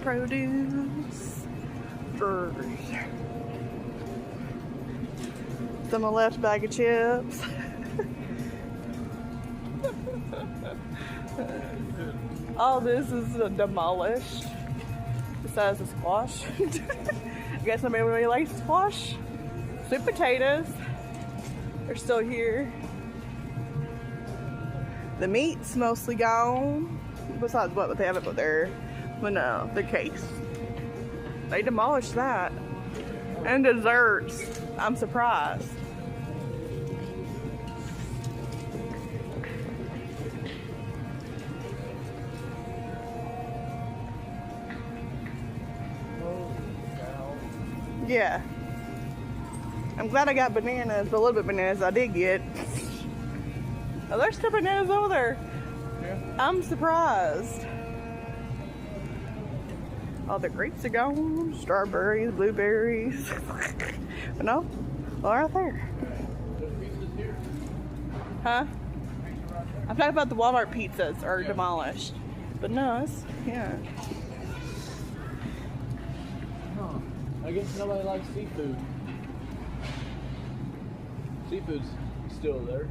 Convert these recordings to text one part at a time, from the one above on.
produce. Some of left bag of chips. All this is demolished. Besides the squash. I guess nobody really likes squash. Sweet potatoes. They're still here. The meat's mostly gone. Besides what they have it there. But no, the case. They demolished that. And desserts. I'm surprised. Yeah. I'm glad I got bananas, but a little bit of bananas I did get. Oh, there's still bananas over there. Yeah. I'm surprised. All the grapes are gone, strawberries, blueberries. But no, all right there. Huh? I'm talking about the Walmart pizzas are demolished. But no, it's, yeah. Huh. I guess nobody likes seafood. Seafood's still there.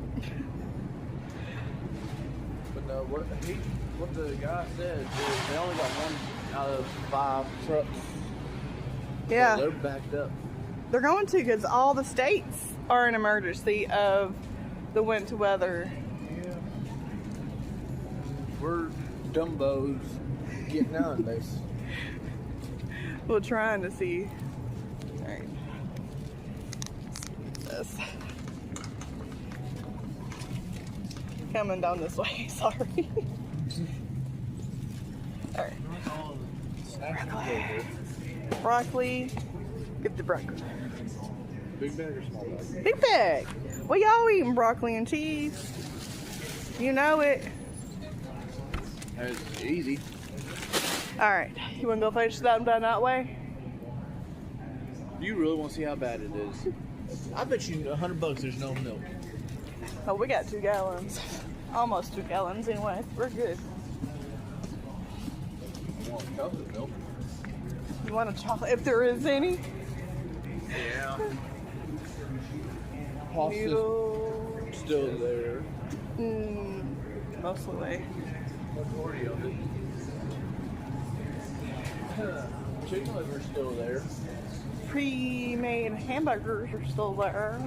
But no, what the guy said is they only got 1 out of 5 trucks. Yeah. So they're backed up. They're going to because all the states are in emergency of the winter weather. Yeah. We're dumbos getting out of this. We're trying to see. All right. This. Coming down this way, sorry. All right. Broccoli. Get the broccoli. Big bag or small bag? Big bag. Well, y'all eating broccoli and cheese. You know it. That's easy. All right. You want to go finish that down that way? You really want to see how bad it is? I bet you $100 there's no milk. Oh, we got 2 gallons. Almost 2 gallons anyway. We're good. You want chocolate milk? You want a chocolate if there is any? Yeah. Pasta's still there. Mostly. Majority of it. Chicken liver's still there. Pre-made hamburgers are still there.